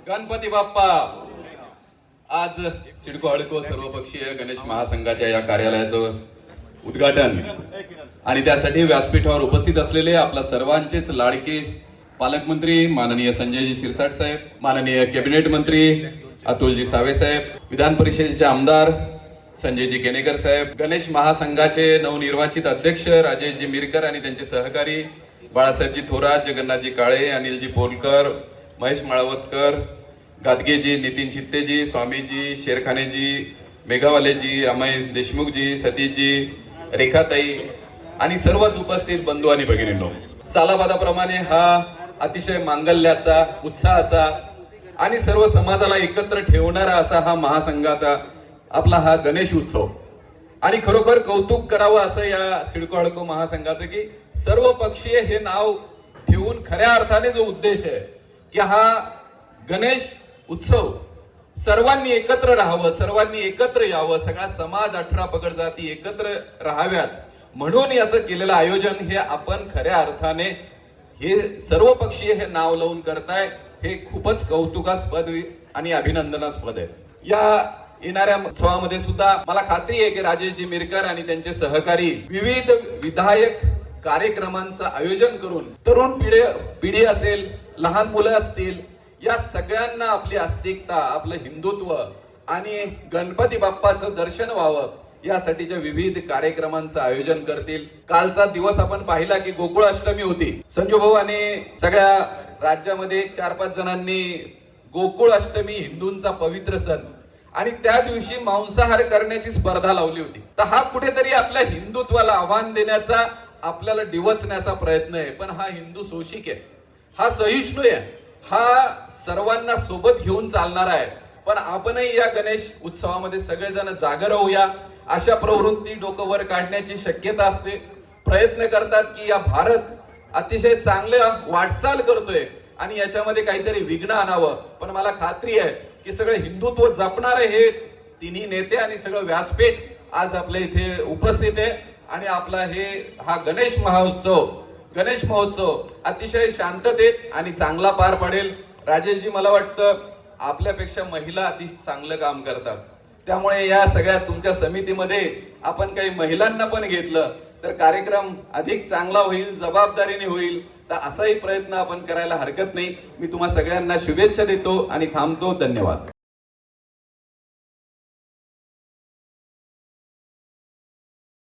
गणपती बाप्पा। आज सिडको हडको सर्वपक्षीय गणेश महासंघाच्या या कार्यालयाचं उद्घाटन आणि त्यासाठी व्यासपीठावर उपस्थित असलेले आपल्या सर्वांचेच लाडके पालकमंत्री माननीय संजयजी शिरसाट साहेब, माननीय कॅबिनेट मंत्री अतुलजी सावे साहेब, विधान परिषदेचे आमदार संजयजी केनेकर साहेब, गणेश महासंघाचे नवनिर्वाचित अध्यक्ष राजेशजी मिरकर आणि त्यांचे सहकारी बाळासाहेबजी थोरात, जगन्नाथजी काळे, अनिलजी पोलकर, महेश माळवतकर, गादगेजी, नितीन चित्तेजी, स्वामीजी, शेरखानेजी, मेघावालेजी, अमय देशमुखजी, सतीशजी, रेखाताई आणि सर्वच उपस्थित बंधू आणि भगिनींनो, सालाबादाप्रमाणे हा अतिशय मांगल्याचा, उत्साहाचा आणि सर्व समाजाला एकत्र ठेवणारा असा हा महासंघाचा आपला हा गणेश उत्सव। आणि खरोखर कौतुक करावं असं या सिडको हडको महासंघाचं की सर्व पक्षीय हे नाव ठेवून खऱ्या अर्थाने जो उद्देश आहे की हा गणेश उत्सव सर्वांनी एकत्र राहावं, सर्वांनी एकत्र यावं, सगळा समाज 18 पगड जाती एकत्र राहाव्यात म्हणून याचं केलेलं आयोजन हे आपण खऱ्या अर्थाने हे सर्व पक्षीय हे नाव लावून करताय, हे खूपच कौतुकास्पद आणि अभिनंदनास्पद आहे। या येणाऱ्या उत्सवामध्ये सुद्धा मला खात्री आहे की राजेशजी मिरकर आणि त्यांचे सहकारी विविध विधायक कार्यक्रमांचं आयोजन करून तरुण पिढी असेल, लहान मुलं असतील, या सगळ्यांना आपली आस्तिकता, आपलं हिंदुत्व आणि गणपती बाप्पाचं दर्शन व्हावं यासाठीच्या विविध कार्यक्रमांचं आयोजन करतील। कालचा दिवस आपण पाहिला की गोकुळ अष्टमी होती। संजू भाऊ आणि सगळ्या राज्यामध्ये 4-5 जणांनी गोकुळ अष्टमी हिंदूंचा पवित्र सण आणि त्या दिवशी मांसाहार करण्याची स्पर्धा लावली होती। तर हा कुठेतरी आपल्या हिंदुत्वाला आव्हान देण्याचा, आपल्याला डिवचण्याचा प्रयत्न आहे। पण हा हिंदू सोशिक आहे, हा सहिष्णू आहे, हा सर्वांना सोबत घेऊन चालणारा आहे। पण आपणही या गणेश उत्सवामध्ये सगळेजण जागे राहूया, अशा प्रवृत्ती डोकं वर काढण्याची शक्यता असते। प्रयत्न करतात की या भारत अतिशय चांगल्या वाटचाल करतोय आणि याच्यामध्ये काहीतरी विघ्न आणावं। पण मला खात्री आहे की सगळे हिंदुत्व जपणारे हे तिन्ही नेते आणि सगळं व्यासपीठ आज आपल्या इथे उपस्थित आहे आणि आपला हा गणेश महोत्सव अतिशय शांततेत आणि चांगला पार पडेल। राजेशजी, मला वाटतं आपल्यापेक्षा महिला अति चांगलं काम करतात, त्यामुळे या सगळ्या तुमच्या समितीमध्ये आपण काही महिलांना पण घेतलं तर कार्यक्रम अधिक चांगला होईल, जबाबदारीने होईल। तर असाही प्रयत्न आपण करायला हरकत नाही। मी तुम्हा सगळ्यांना शुभेच्छा देतो आणि थांबतो। धन्यवाद।